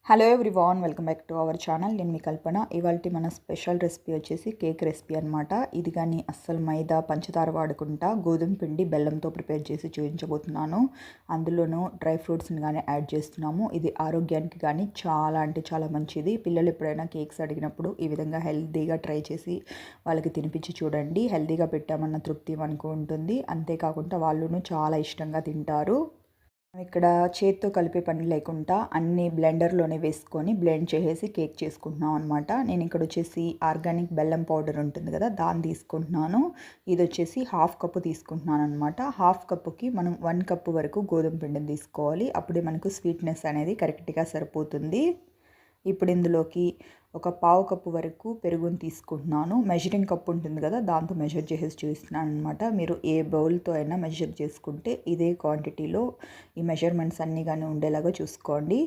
Hello everyone, welcome back to our channel. నేను మీ కల్పన. ఇవాళ మన స్పెషల్ రెసిపీ వచ్చేసి కేక్ రెసిపీ అనమాట. ఇది కానీ అస్సలు మైదా పంచదార వాడకుండా గోధుమ పిండి బెల్లంతో ప్రిపేర్ చేసి చూపించబోతున్నాను. అందులోనూ డ్రై ఫ్రూట్స్ని కానీ యాడ్ చేస్తున్నాము. ఇది ఆరోగ్యానికి కానీ చాలా అంటే చాలా మంచిది. పిల్లలు ఎప్పుడైనా కేక్స్ అడిగినప్పుడు ఈ విధంగా హెల్తీగా ట్రై చేసి వాళ్ళకి తినిపించి చూడండి. హెల్తీగా పెట్టామన్న తృప్తి మనకు ఉంటుంది. అంతేకాకుండా వాళ్ళును చాలా ఇష్టంగా తింటారు. ఇక్కడ చేత్తో కలిపే పని లేకుండా అన్ని బ్లెండర్లోనే వేసుకొని బ్లెండ్ చేసేసి కేక్ చేసుకుంటున్నాం అనమాట. నేను ఇక్కడ వచ్చేసి ఆర్గానిక్ బెల్లం పౌడర్ ఉంటుంది కదా, దాన్ని తీసుకుంటున్నాను. ఇది వచ్చేసి హాఫ్ కప్పు తీసుకుంటున్నాను అనమాట. హాఫ్ కప్పుకి మనం 1 కప్పు వరకు గోధుమ పిండిని తీసుకోవాలి. అప్పుడే మనకు స్వీట్నెస్ అనేది కరెక్ట్గా సరిపోతుంది. ఇప్పుడు ఇందులోకి ఒక పావు కప్పు వరకు పెరుగుని తీసుకుంటున్నాను. మెజరింగ్ కప్పు ఉంటుంది కదా, దాంతో మెజర్ చేసేసి చూపిస్తున్నాను అనమాట. మీరు ఏ బౌల్తో అయినా మెజర్ చేసుకుంటే ఇదే క్వాంటిటీలో ఈ మెజర్మెంట్స్ అన్నీ కానీ ఉండేలాగా చూసుకోండి.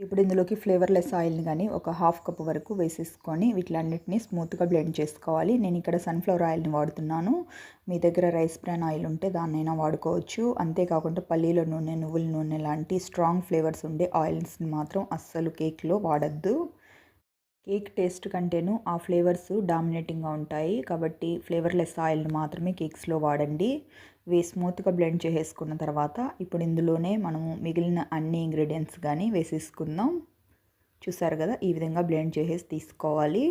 ఇప్పుడు ఇందులోకి ఫ్లేవర్లెస్ ఆయిల్ని కానీ ఒక హాఫ్ కప్ వరకు వేసేసుకొని వీటిలన్నిటిని స్మూత్గా బ్లెండ్ చేసుకోవాలి. నేను ఇక్కడ సన్ఫ్లవర్ ఆయిల్ని వాడుతున్నాను. మీ దగ్గర రైస్ బ్రాన్ ఆయిల్ ఉంటే దాన్నైనా వాడుకోవచ్చు. అంతేకాకుండా పల్లీల నూనె, నువ్వుల నూనె లాంటి స్ట్రాంగ్ ఫ్లేవర్స్ ఉండే ఆయిల్స్ని మాత్రం అస్సలు కేక్లో వాడద్దు. కేక్ టేస్ట్ కంటేను ఆ ఫ్లేవర్స్ డామినేటింగ్గా ఉంటాయి. కాబట్టి ఫ్లేవర్లెస్ ఆయిల్ని మాత్రమే కేక్స్లో వాడండి. ఇవి స్మూత్గా బ్లెండ్ చేసేసుకున్న తర్వాత ఇప్పుడు ఇందులోనే మనము మిగిలిన అన్ని ఇంగ్రీడియంట్స్ కానీ వేసేసుకుందాం. చూసారు కదా, ఈ విధంగా బ్లెండ్ చేసేసి తీసుకోవాలి.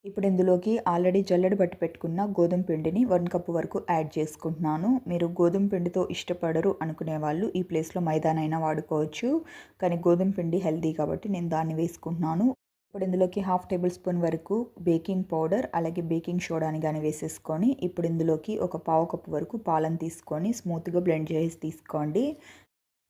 ఇప్పుడు ఇందులోకి ఆల్రెడీ జల్లెడ పట్టి పెట్టుకున్న గోధుమ పిండిని 1 కప్పు వరకు యాడ్ చేసుకుంటున్నాను. మీరు గోధుమ పిండితో ఇష్టపడరు అనుకునే వాళ్ళు ఈ ప్లేస్లో మైదానైనా వాడుకోవచ్చు. కానీ గోధుమ పిండి హెల్తీ కాబట్టి నేను దాన్ని వేసుకుంటున్నాను. ఇప్పుడు ఇందులోకి హాఫ్ టేబుల్ స్పూన్ వరకు బేకింగ్ పౌడర్ అలాగే బేకింగ్ సోడాని కానీ వేసేసుకొని ఇప్పుడు ఇందులోకి ఒక పావు కప్పు వరకు పాలను తీసుకొని స్మూత్గా బ్లెండ్ చేసి తీసుకోండి.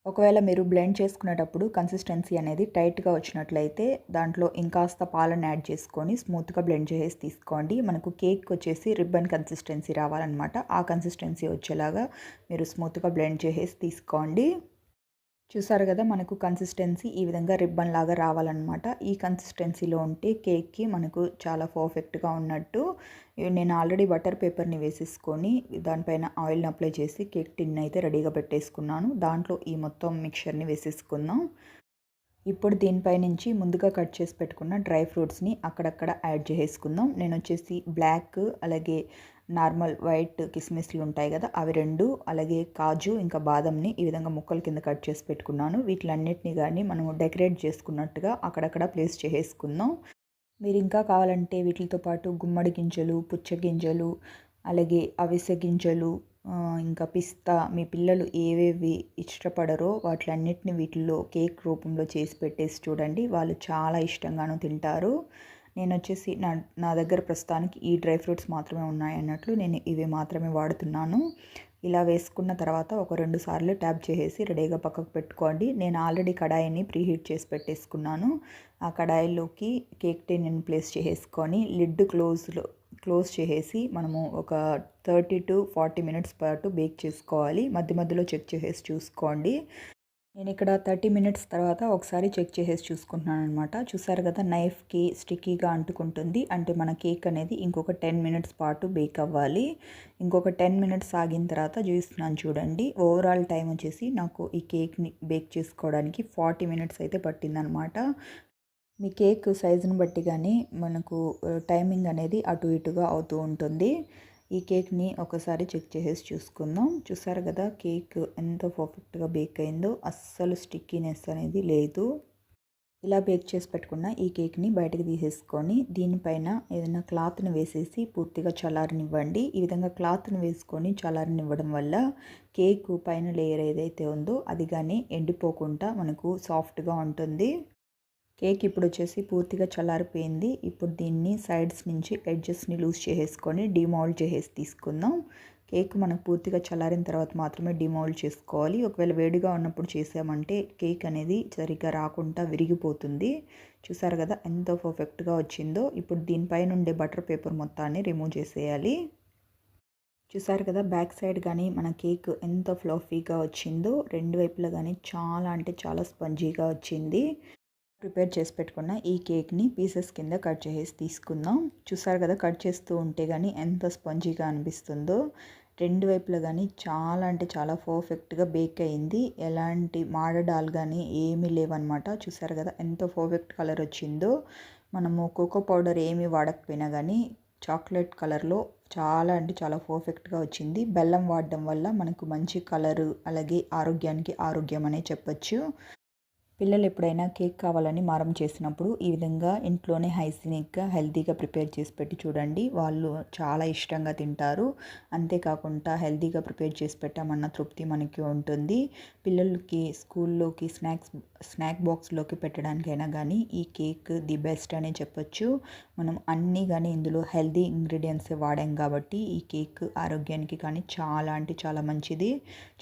ఒకవేళ మీరు బ్లెండ్ చేసుకునేటప్పుడు కన్సిస్టెన్సీ అనేది టైట్గా వచ్చినట్లయితే దాంట్లో ఇంకాస్త పాలను యాడ్ చేసుకొని స్మూత్గా బ్లెండ్ చేసి తీసుకోండి. మనకు కేక్ వచ్చేసి రిబ్బన్ కన్సిస్టెన్సీ రావాలన్నమాట. ఆ కన్సిస్టెన్సీ వచ్చేలాగా మీరు స్మూత్గా బ్లెండ్ చేసి తీసుకోండి. చూసారు కదా, మనకు కన్సిస్టెన్సీ ఈ విధంగా రిబ్బన్ లాగా రావాలన్నమాట. ఈ కన్సిస్టెన్సీలో ఉంటే కేక్కి మనకు చాలా పర్ఫెక్ట్గా ఉన్నట్టు. నేను ఆల్రెడీ బటర్ పేపర్ని వేసేసుకొని దానిపైన ఆయిల్ని అప్లై చేసి కేక్ టిన్ అయితే రెడీగా పెట్టేసుకున్నాను. దాంట్లో ఈ మొత్తం మిక్చర్ని వేసేసుకుందాం. ఇప్పుడు దీనిపై నుంచి ముందుగా కట్ చేసి పెట్టుకున్న డ్రై ఫ్రూట్స్ని అక్కడక్కడ యాడ్ చేసుకుందాం. నేను వచ్చేసి బ్లాక్ అలాగే నార్మల్ వైట్ కిస్మిస్లు ఉంటాయి కదా, అవి 2 అలాగే కాజు ఇంకా బాదంని ఈ విధంగా ముక్కల కింద కట్ చేసి పెట్టుకున్నాను. వీటిలన్నిటిని కానీ మనం డెకరేట్ చేసుకున్నట్టుగా అక్కడక్కడ ప్లేస్ చేసుకుందాం. మీరు ఇంకా కావాలంటే వీటితో పాటు గుమ్మడి గింజలు, పుచ్చగింజలు అలాగే అవిసె గింజలు ఇంకా పిస్తా, మీ పిల్లలు ఏవేవి ఇష్టపడరో వాటిలన్నిటిని వీటిల్లో కేక్ రూపంలో చేసి పెట్టేసి చూడండి. వాళ్ళు చాలా ఇష్టంగాను తింటారు. నేను వచ్చేసి నా దగ్గర ప్రస్తుతానికి ఈ డ్రై ఫ్రూట్స్ మాత్రమే ఉన్నాయి అన్నట్లు నేను ఇవి మాత్రమే వాడుతున్నాను. ఇలా వేసుకున్న తర్వాత ఒక 2 సార్లు ట్యాప్ చేసేసి రెడీగా పక్కకు పెట్టుకోండి. నేను ఆల్రెడీ కడాయిని ప్రీహీట్ చేసి పెట్టేసుకున్నాను. ఆ కడాయిలోకి కేక్ టిన్ని ప్లేస్ చేసేసుకొని లిడ్ క్లోజ్ చేసేసి మనము ఒక 30 to 40 మినిట్స్ పాటు బేక్ చేసుకోవాలి. మధ్య మధ్యలో చెక్ చేసేసి చూసుకోండి. నేను ఇక్కడ 30 మినిట్స్ తర్వాత ఒకసారి చెక్ చేసేసి చూసుకుంటున్నాను అనమాట. చూసారు కదా, నైఫ్కి స్టిక్కీగా అంటుకుంటుంది. అంటే మన కేక్ అనేది ఇంకొక 10 మినిట్స్ పాటు బేక్ అవ్వాలి. ఇంకొక 10 మినిట్స్ ఆగిన తర్వాత చూస్తున్నాను చూడండి. ఓవరాల్ టైం వచ్చేసి నాకు ఈ కేక్ని బేక్ చేసుకోవడానికి 40 మినిట్స్ అయితే పట్టిందనమాట. మీ కేక్ సైజుని బట్టి కానీ మనకు టైమింగ్ అనేది అటు ఇటుగా అవుతూ ఉంటుంది. ఈ కేక్ని ఒకసారి చెక్ చేసేసి చూసుకుందాం. చూసారు కదా, కేక్ ఎంత పర్ఫెక్ట్గా బేక్ అయిందో, అస్సలు స్టిక్కీనెస్ అనేది లేదు. ఇలా బేక్ చేసి పెట్టుకున్న ఈ కేక్ని బయటకు తీసేసుకొని దీనిపైన ఏదైనా క్లాత్ని వేసేసి పూర్తిగా చల్లారనివ్వండి. ఈ విధంగా క్లాత్ని వేసుకొని చల్లారనివ్వడం వల్ల కేక్ పైన లేయర్ ఏదైతే ఉందో అది కానీ ఎండిపోకుండా మనకు సాఫ్ట్గా ఉంటుంది. కేక్ ఇప్పుడు వచ్చేసి పూర్తిగా చల్లారిపోయింది. ఇప్పుడు దీన్ని సైడ్స్ నుంచి ఎడ్జెస్ని లూజ్ చేసేసుకొని డిమౌల్డ్ చేసేసి తీసుకుందాం. కేక్ మనకు పూర్తిగా చల్లారిన తర్వాత మాత్రమే డిమౌల్డ్ చేసుకోవాలి. ఒకవేళ వేడిగా ఉన్నప్పుడు చేసామంటే కేక్ అనేది సరిగ్గా రాకుండా విరిగిపోతుంది. చూసారు కదా ఎంత పర్ఫెక్ట్గా వచ్చిందో. ఇప్పుడు దీనిపైన ఉండే బటర్ పేపర్ మొత్తాన్ని రిమూవ్ చేసేయాలి. చూసారు కదా, బ్యాక్ సైడ్ కానీ మన కేక్ ఎంత ఫ్లఫీగా వచ్చిందో, 2 వైపులా కానీ చాలా అంటే చాలా స్పంజీగా వచ్చింది. ప్రిపేర్ చేసి పెట్టుకున్న ఈ కేక్ని పీసెస్ కింద కట్ చేసి తీసుకుందాం. చూసారు కదా, కట్ చేస్తూ ఉంటే కానీ ఎంత స్పంజీగా అనిపిస్తుందో. రెండు వైపులా కానీ చాలా అంటే చాలా పర్ఫెక్ట్గా బేక్ అయింది. ఎలాంటి మాడడాలు కానీ ఏమీ లేవన్నమాట. చూసారు కదా ఎంత పర్ఫెక్ట్ కలర్ వచ్చిందో. మనము కోకో పౌడర్ ఏమీ వాడకపోయినా కానీ చాక్లెట్ కలర్లో చాలా అంటే చాలా పర్ఫెక్ట్గా వచ్చింది. బెల్లం వాడడం వల్ల మనకు మంచి కలరు, అలాగే ఆరోగ్యానికి ఆరోగ్యం అనే చెప్పొచ్చు. పిల్లలు ఎప్పుడైనా కేక్ కావాలని మారం చేసినప్పుడు ఈ విధంగా ఇంట్లోనే హైజీనిక్గా హెల్తీగా ప్రిపేర్ చేసి పెట్టి చూడండి. వాళ్ళు చాలా ఇష్టంగా తింటారు. అంతేకాకుండా హెల్తీగా ప్రిపేర్ చేసి పెట్టామన్న తృప్తి మనకి ఉంటుంది. పిల్లలకి స్కూల్లోకి స్నాక్ బాక్స్లోకి పెట్టడానికైనా కానీ ఈ కేక్ ది బెస్ట్ అనే చెప్పొచ్చు. మనం అన్నీ కానీ ఇందులో హెల్తీ ఇంగ్రీడియంట్స్ వాడాం కాబట్టి ఈ కేక్ ఆరోగ్యానికి కానీ చాలా అంటే చాలా మంచిది.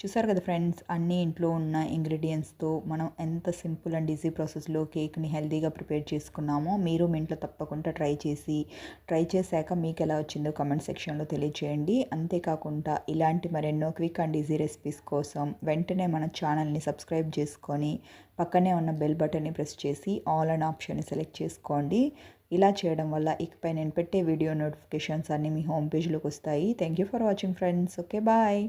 చూసారు కదా ఫ్రెండ్స్, అన్నీ ఇంట్లో ఉన్న ఇంగ్రీడియంట్స్తో మనం ఎంత సింపుల్ అండ్ ఈజీ ప్రాసెస్లో కేక్ని హెల్తీగా ప్రిపేర్ చేసుకున్నామో మీరు మీ ఇంట్లో తప్పకుండా ట్రై చేశాక మీకు ఎలా వచ్చిందో కామెంట్ సెక్షన్లో తెలియజేయండి. అంతేకాకుండా ఇలాంటి మరెన్నో క్విక్ అండ్ ఈజీ రెసిపీస్ కోసం వెంటనే మన ఛానల్ని సబ్స్క్రైబ్ చేసుకొని పక్కనే ఉన్న బెల్ బటన్ని ప్రెస్ చేసి ఆల్ అనే ఆప్షన్ని సెలెక్ట్ చేసుకోండి. ఇలా చేయడం వల్ల ఇకపై నేను పెట్టే వీడియో నోటిఫికేషన్స్ అన్నీ మీ హోమ్ పేజ్లోకి వస్తాయి. Thank you for watching friends. Okay bye.